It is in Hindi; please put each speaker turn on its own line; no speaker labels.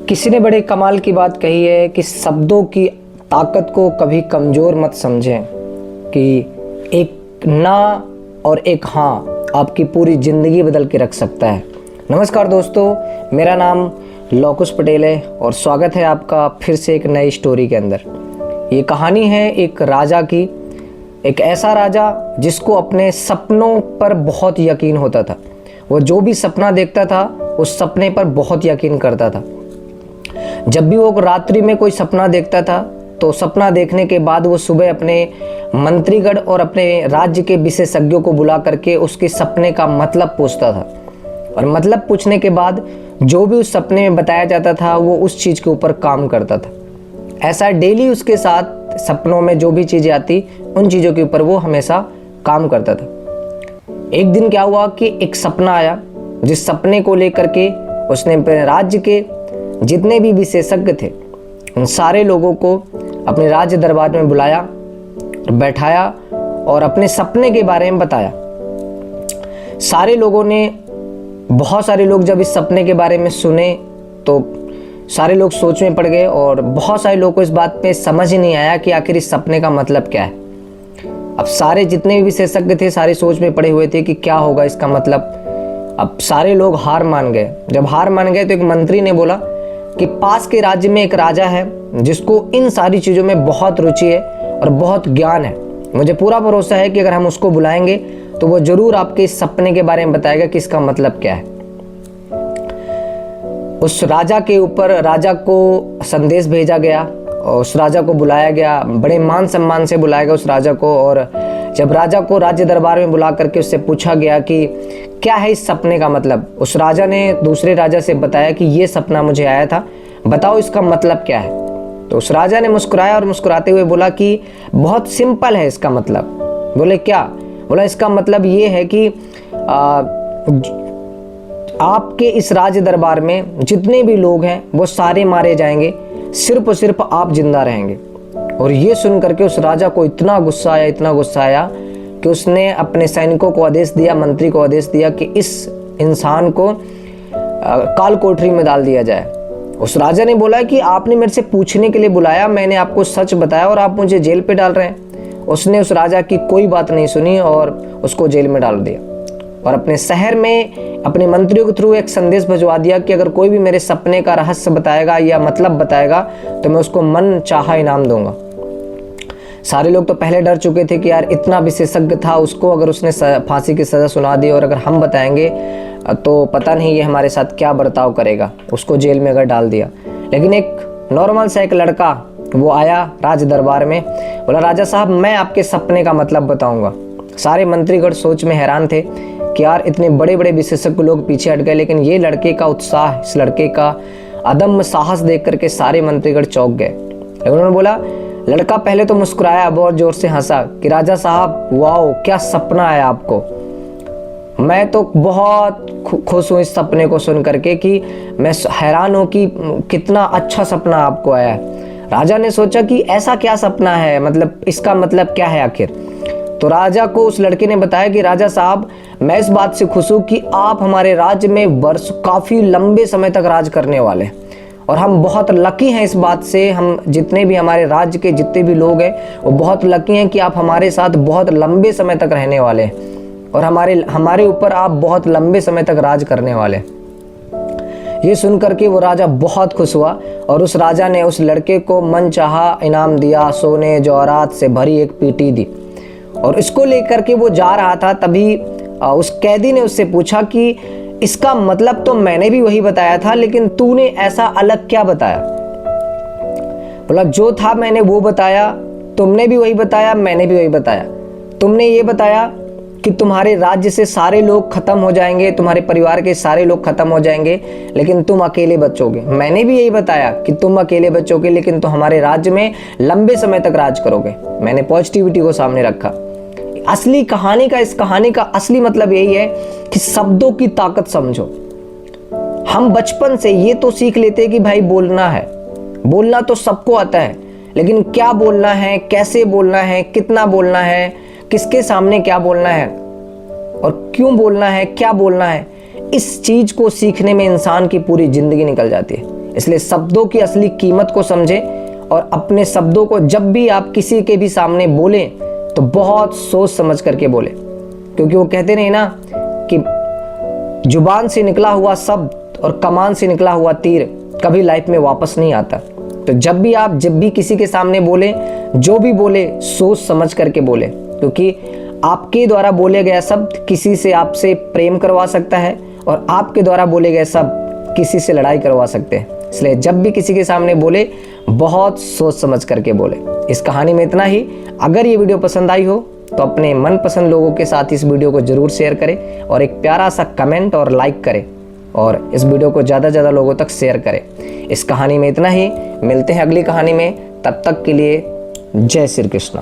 किसी ने बड़े कमाल की बात कही है कि शब्दों की ताकत को कभी कमज़ोर मत समझें, कि एक ना और एक हाँ आपकी पूरी ज़िंदगी बदल के रख सकता है। नमस्कार दोस्तों, मेरा नाम लोकुश पटेल है और स्वागत है आपका फिर से एक नई स्टोरी के अंदर। ये कहानी है एक राजा की, एक ऐसा राजा जिसको अपने सपनों पर बहुत यकीन होता था। वो जो भी सपना देखता था उस सपने पर बहुत यकीन करता था। जब भी वो रात्रि में कोई सपना देखता था तो सपना देखने के बाद वो सुबह अपने मंत्रीगण और अपने राज्य के विशेषज्ञों को बुला करके उसके सपने का मतलब पूछता था, और मतलब पूछने के बाद जो भी उस सपने में बताया जाता था वो उस चीज़ के ऊपर काम करता था। ऐसा डेली उसके साथ सपनों में जो भी चीज़ें आती उन चीज़ों के ऊपर वो हमेशा काम करता था। एक दिन क्या हुआ कि एक सपना आया, जिस सपने को लेकर के उसने अपने राज्य के जितने भी विशेषज्ञ थे उन सारे लोगों को अपने राज्य दरबार में बुलाया और बैठाया और अपने सपने के बारे में बताया। सारे लोगों ने, बहुत सारे लोग जब इस सपने के बारे में सुने तो सारे लोग सोच में पड़ गए और बहुत सारे लोगों को इस बात पे समझ ही नहीं आया कि आखिर इस सपने का मतलब क्या है। अब सारे जितने भी विशेषज्ञ थे सारे सोच में पड़े हुए थे कि क्या होगा इसका मतलब। अब सारे लोग हार मान गए। जब हार मान गए तो एक मंत्री ने बोला कि पास के राज्य में एक राजा है जिसको इन सारी चीज़ों में बहुत रुचि है और बहुत ज्ञान है। मुझे पूरा भरोसा है कि अगर हम उसको बुलाएंगे तो वो जरूर आपके इस सपने के बारे में बताएगा कि इसका मतलब क्या है। उस राजा के ऊपर राजा को संदेश भेजा गया और उस राजा को बुलाया गया, बड़े मान सम्मान से बुलाया गया उस राजा को। और जब राजा को राज्य दरबार में बुला करके उससे पूछा गया कि क्या है इस सपने का मतलब, उस राजा ने दूसरे राजा से बताया कि ये सपना मुझे आया था, बताओ इसका मतलब क्या है। तो उस राजा ने मुस्कुराया और मुस्कुराते हुए बोला कि बहुत सिंपल है इसका मतलब। बोले क्या? बोला इसका मतलब ये है कि आपके इस राज्य दरबार में जितने भी लोग हैं वो सारे मारे जाएंगे, सिर्फ और सिर्फ आप जिंदा रहेंगे। और ये सुन करके उस राजा को इतना गुस्सा आया कि उसने अपने सैनिकों को आदेश दिया, मंत्री को आदेश दिया कि इस इंसान को काल कोठरी में डाल दिया जाए। उस राजा ने बोला कि आपने मेरे से पूछने के लिए बुलाया, मैंने आपको सच बताया और आप मुझे जेल पे डाल रहे हैं। उसने उस राजा की कोई बात नहीं सुनी और उसको जेल में डाल दिया और अपने शहर में अपने मंत्रियों के थ्रू एक संदेश भिजवा दिया कि अगर कोई भी मेरे सपने का रहस्य बताएगा या मतलब बताएगा तो मैं उसको मन चाहा इनाम दूंगा। सारे लोग तो पहले डर चुके थे कि यार इतना विशेषज्ञ था, उसको अगर उसने फांसी की सज़ा सुना दी और अगर हम बताएंगे तो पता नहीं ये हमारे साथ क्या बर्ताव करेगा, उसको जेल में अगर डाल दिया। लेकिन एक नॉर्मल सा एक लड़का वो आया राज दरबार में, बोला राजा साहब मैं आपके सपने का मतलब बताऊंगा। सारे मंत्रीगण सोच में हैरान थे कि यार इतने बड़े बड़े विशेषज्ञ लोग पीछे हट गए, लेकिन ये लड़के का उत्साह, इस लड़के का अदम्य साहस देख करके सारे मंत्रीगण चौंक गए। लेकिन उन्होंने बोला, लड़का पहले तो मुस्कुराया, बहुत जोर से हंसा कि राजा साहब वाओ क्या सपना है आपको, मैं तो बहुत खुश हूँ इस सपने को सुन करके कि मैं हैरान हूँ कि कितना अच्छा सपना आपको आया है। राजा ने सोचा कि ऐसा क्या सपना है, मतलब इसका मतलब क्या है आखिर। तो राजा को उस लड़के ने बताया कि राजा साहब मैं इस बात से खुश हूँ कि आप हमारे राज्य में वर्ष काफ़ी लंबे समय तक राज करने वाले हैं और हम बहुत लकी हैं इस बात से। हम जितने भी हमारे राज्य के जितने भी लोग हैं वो बहुत लकी हैं कि आप हमारे साथ बहुत लंबे समय तक रहने वाले हैं और हमारे ऊपर आप बहुत लंबे समय तक राज करने वाले हैं। ये सुन करके वो राजा बहुत खुश हुआ और उस राजा ने उस लड़के को मनचाहा इनाम दिया, सोने जवाहरात से भरी एक पीटी दी। और इसको लेकर के वो जा रहा था, तभी उस कैदी ने उससे पूछा कि इसका मतलब तो मैंने भी वही बताया था, लेकिन तूने ऐसा अलग क्या बताया। बोला जो था मैंने वो बताया, तुमने भी वही बताया, मैंने भी वही बताया। तुमने ये बताया कि तुम्हारे राज्य से सारे लोग खत्म हो जाएंगे, तुम्हारे परिवार के सारे लोग खत्म हो जाएंगे, लेकिन तुम अकेले बचोगे। मैंने भी यही बताया कि तुम अकेले बचोगे लेकिन तुम हमारे राज्य में लंबे समय तक राज करोगे। मैंने पॉजिटिविटी को सामने रखा। असली कहानी का, इस कहानी का असली मतलब यही है कि शब्दों की ताकत समझो। हम बचपन से ये तो सीख लेते हैं कि भाई बोलना है, बोलना तो सबको आता है, लेकिन क्या बोलना है, कैसे बोलना है, कितना बोलना है, किसके सामने क्या बोलना है और क्यों बोलना है, क्या बोलना है, इस चीज को सीखने में इंसान की पूरी जिंदगी निकल जाती है। इसलिए शब्दों की असली कीमत को समझें और अपने शब्दों को जब भी आप किसी के भी सामने बोलें तो बहुत सोच समझ करके बोले, क्योंकि वो कहते नहीं ना कि जुबान से निकला हुआ शब्द और कमान से निकला हुआ तीर कभी लाइफ में वापस नहीं आता। तो जब भी किसी के सामने बोले, जो भी बोले सोच समझ करके बोले, क्योंकि आपके द्वारा बोले गए शब्द किसी से आपसे प्रेम करवा सकता है और आपके द्वारा बोले गए शब्द किसी से लड़ाई करवा सकते हैं। इसलिए जब भी किसी के सामने बोले बहुत सोच समझ करके बोले। इस कहानी में इतना ही। अगर ये वीडियो पसंद आई हो तो अपने मनपसंद लोगों के साथ इस वीडियो को जरूर शेयर करें और एक प्यारा सा कमेंट और लाइक करें और इस वीडियो को ज़्यादा से ज़्यादा लोगों तक शेयर करें। इस कहानी में इतना ही। मिलते हैं अगली कहानी में, तब तक के लिए जय श्री कृष्ण।